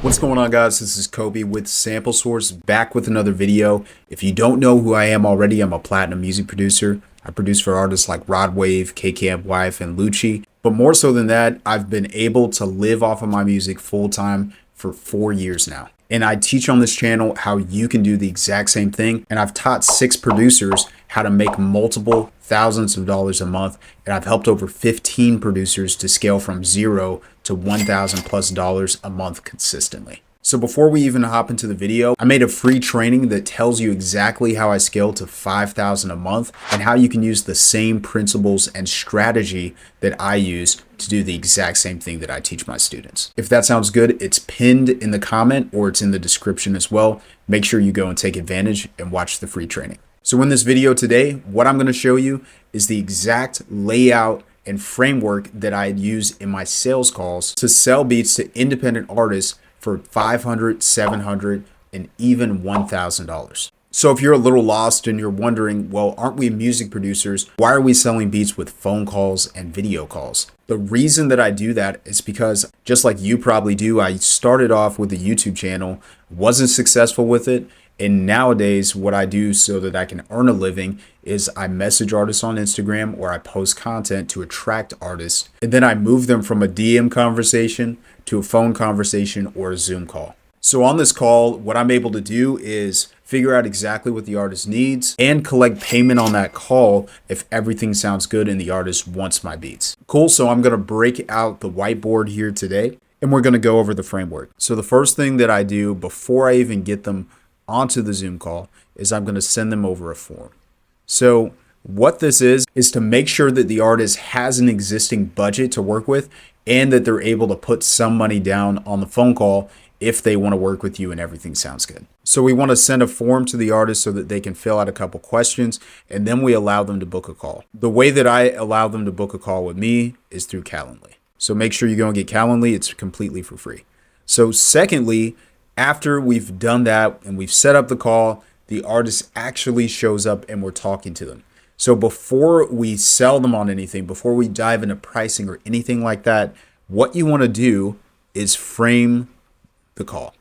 What's going on, guys? This is Kobe with Sample Source, back with another video. If you don't know who I am already, I'm a platinum music producer. I produce for artists like Rod Wave, KKM Wife, and Lucci. But more so than that, I've been able to live off of my music full time for 4 years now. And I teach on this channel how you can do the exact same thing. And I've taught 6 producers how to make multiple thousands of dollars a month. And I've helped over 15 producers to scale from $0 to $1,000+ a month consistently. So before we even hop into the video, I made a free training that tells you exactly how I scale to $5,000 a month and how you can use the same principles and strategy that I use to do the exact same thing that I teach my students. If that sounds good, it's pinned in the comment or it's in the description as well. Make sure you go and take advantage and watch the free training. So in this video today, what I'm going to show you is the exact layout and framework that I use in my sales calls to sell beats to independent artists for $500, $700, and even $1,000. So if you're a little lost and you're wondering, well, aren't we music producers? Why are we selling beats with phone calls and video calls? The reason that I do that is because, just like you probably do, I started off with a YouTube channel, wasn't successful with it. And nowadays, what I do so that I can earn a living is I message artists on Instagram or I post content to attract artists. And then I move them from a DM conversation to a phone conversation or a Zoom call. So on this call, what I'm able to do is figure out exactly what the artist needs and collect payment on that call if everything sounds good and the artist wants my beats. Cool, so I'm gonna break out the whiteboard here today and we're gonna go over the framework. So the first thing that I do before I even get them onto the Zoom call is I'm going to send them over a form. So what this is to make sure that the artist has an existing budget to work with and that they're able to put some money down on the phone call if they want to work with you and everything sounds good. So we want to send a form to the artist so that they can fill out a couple questions and then we allow them to book a call. The way that I allow them to book a call with me is through Calendly. So make sure you go and get Calendly. It's completely for free. So secondly, after we've done that and we've set up the call, the artist actually shows up and we're talking to them. So before we sell them on anything, before we dive into pricing or anything like that, what you want to do is frame the call.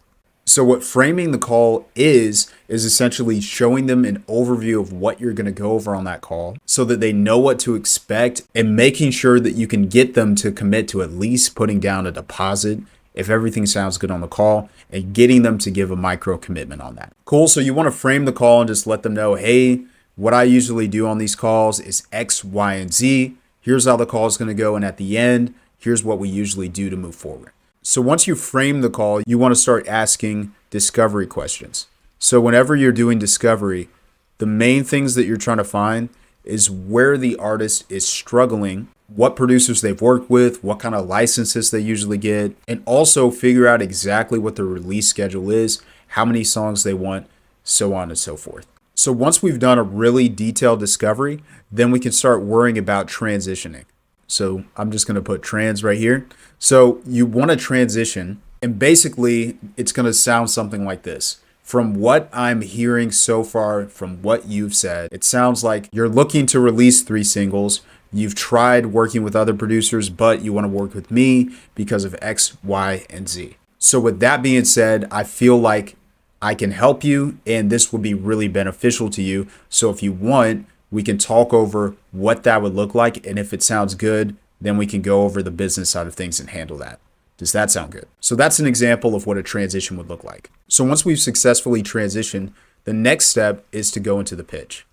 So what framing the call is essentially showing them an overview of what you're going to go over on that call so that they know what to expect and making sure that you can get them to commit to at least putting down a deposit if everything sounds good on the call, and getting them to give a micro commitment on that. Cool, so you want to frame the call and just let them know, hey, what I usually do on these calls is X, Y, and Z. Here's how the call is going to go, and at the end, here's what we usually do to move forward. So once you frame the call, you want to start asking discovery questions. So whenever you're doing discovery, the main things that you're trying to find is where the artist is struggling, what producers they've worked with, what kind of licenses they usually get, and also figure out exactly what their release schedule is, how many songs they want, so on and so forth. So once we've done a really detailed discovery, then we can start worrying about transitioning. So I'm just going to put trans right here. So you want to transition, and basically it's going to sound something like this. From what I'm hearing so far, from what you've said, it sounds like you're looking to release 3 singles. You've tried working with other producers, but you want to work with me because of X, Y, and Z. So with that being said, I feel like I can help you and this will be really beneficial to you. So if you want, we can talk over what that would look like. And if it sounds good, then we can go over the business side of things and handle that. Does that sound good? So that's an example of what a transition would look like. So once we've successfully transitioned, the next step is to go into the pitch.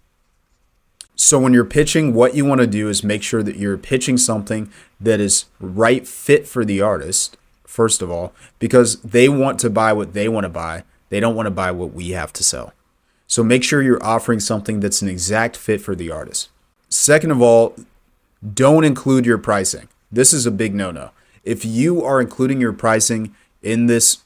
So when you're pitching, what you want to do is make sure that you're pitching something that is right fit for the artist, first of all, because they want to buy what they want to buy. They don't want to buy what we have to sell. So make sure you're offering something that's an exact fit for the artist. Second of all, don't include your pricing. This is a big no-no. If you are including your pricing in this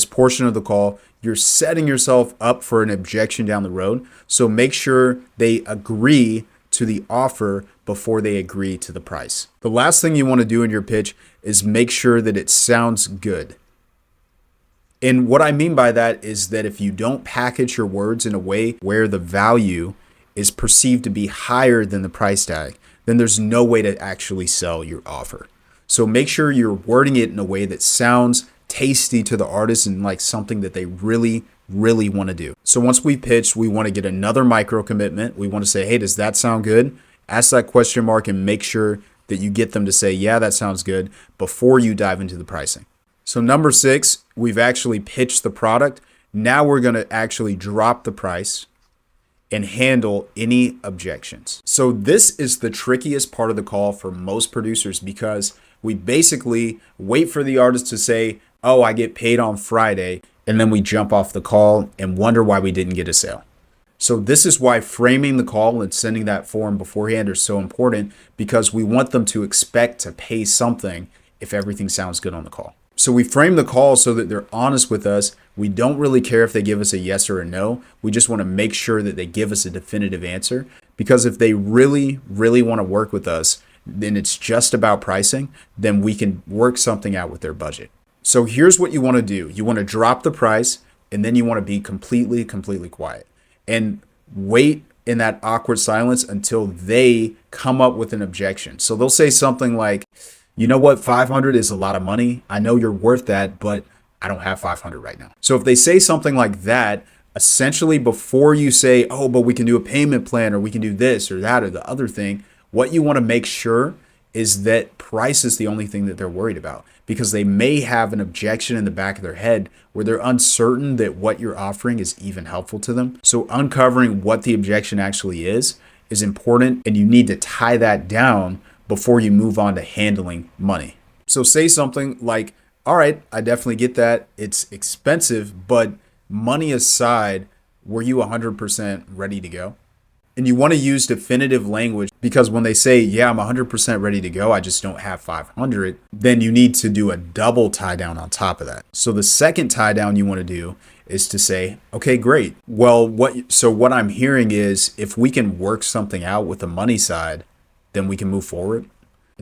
portion of the call, you're setting yourself up for an objection down the road. So make sure they agree to the offer before they agree to the price. The last thing you want to do in your pitch is make sure that it sounds good. And what I mean by that is that if you don't package your words in a way where the value is perceived to be higher than the price tag, then there's no way to actually sell your offer. So make sure you're wording it in a way that sounds tasty to the artist and like something that they really want to do. So once we pitch, we want to get another micro commitment. We want to say, hey, does that sound good? Ask that question mark and make sure that you get them to say, yeah, that sounds good before you dive into the pricing. So number 6, we've actually pitched the product. Now we're going to actually drop the price and handle any objections. So this is the trickiest part of the call for most producers, because we basically wait for the artist to say, oh, I get paid on Friday, and then we jump off the call and wonder why we didn't get a sale. So this is why framing the call and sending that form beforehand are so important, because we want them to expect to pay something if everything sounds good on the call. So we frame the call so that they're honest with us. We don't really care if they give us a yes or a no. We just want to make sure that they give us a definitive answer, because if they really want to work with us, then it's just about pricing, then we can work something out with their budget. So here's what you want to do. You want to drop the price, and then you want to be completely quiet and wait in that awkward silence until they come up with an objection. So they'll say something like, you know what, 500 is a lot of money. I know you're worth that, but I don't have 500 right now. So if they say something like that, essentially before you say, oh, but we can do a payment plan, or we can do this or that or the other thing, what you want to make sure is that price is the only thing that they're worried about, because they may have an objection in the back of their head where they're uncertain that what you're offering is even helpful to them. So uncovering what the objection actually is important, and you need to tie that down before you move on to handling money. So say something like, all right, I definitely get that. It's expensive, but money aside, were you 100% ready to go? And you want to use definitive language, because when they say, yeah, I'm 100% ready to go, I just don't have 500, then you need to do a double tie down on top of that. So the second tie down you want to do is to say, okay, great. Well, what I'm hearing is if we can work something out with the money side, then we can move forward.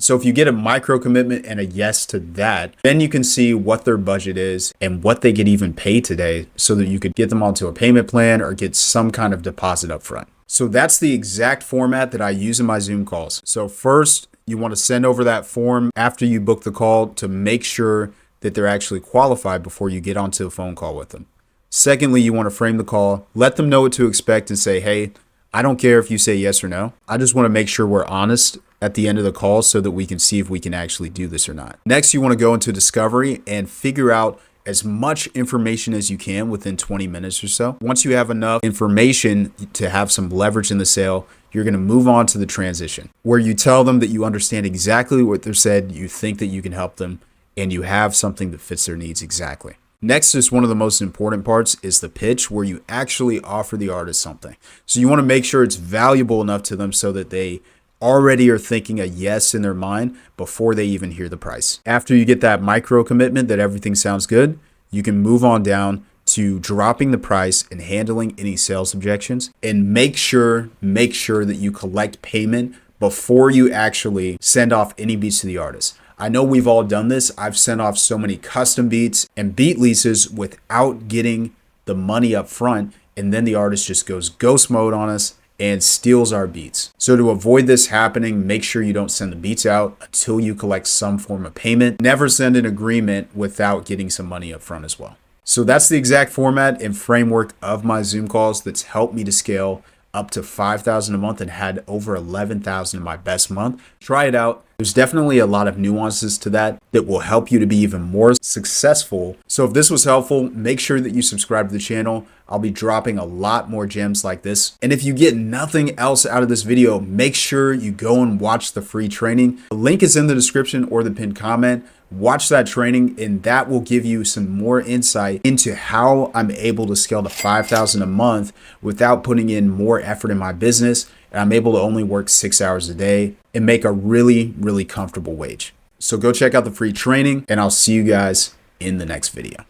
So if you get a micro commitment and a yes to that, then you can see what their budget is and what they could even pay today, so that you could get them onto a payment plan or get some kind of deposit up front. So that's the exact format that I use in my Zoom calls. So first, you want to send over that form after you book the call to make sure that they're actually qualified before you get onto a phone call with them. Secondly, you want to frame the call, let them know what to expect, and say, hey, I don't care if you say yes or no. I just want to make sure we're honest at the end of the call so that we can see if we can actually do this or not. Next, you want to go into discovery and figure out as much information as you can within 20 minutes or so. Once you have enough information to have some leverage in the sale, you're going to move on to the transition, where you tell them that you understand exactly what they're said, you think that you can help them, and you have something that fits their needs exactly. Next is one of the most important parts, is the pitch, where you actually offer the artist something. So you want to make sure it's valuable enough to them so that they already are thinking a yes in their mind before they even hear the price. After you get that micro commitment that everything sounds good, you can move on down to dropping the price and handling any sales objections, and make sure that you collect payment before you actually send off any beats to the artist. I know we've all done this. I've sent off so many custom beats and beat leases without getting the money up front, and then the artist just goes ghost mode on us and steals our beats. So to avoid this happening, make sure you don't send the beats out until you collect some form of payment. Never send an agreement without getting some money up front as well. So that's the exact format and framework of my Zoom calls that's helped me to scale up to 5,000 a month and had over 11,000 in my best month. Try it out. There's definitely a lot of nuances to that will help you to be even more successful. So if this was helpful, make sure that you subscribe to the channel. I'll be dropping a lot more gems like this. And if you get nothing else out of this video, make sure you go and watch the free training. The link is in the description or the pinned comment. Watch that training, and that will give you some more insight into how I'm able to scale to 5,000 a month without putting in more effort in my business. And I'm able to only work 6 hours a day and make a really comfortable wage. So go check out the free training, and I'll see you guys in the next video.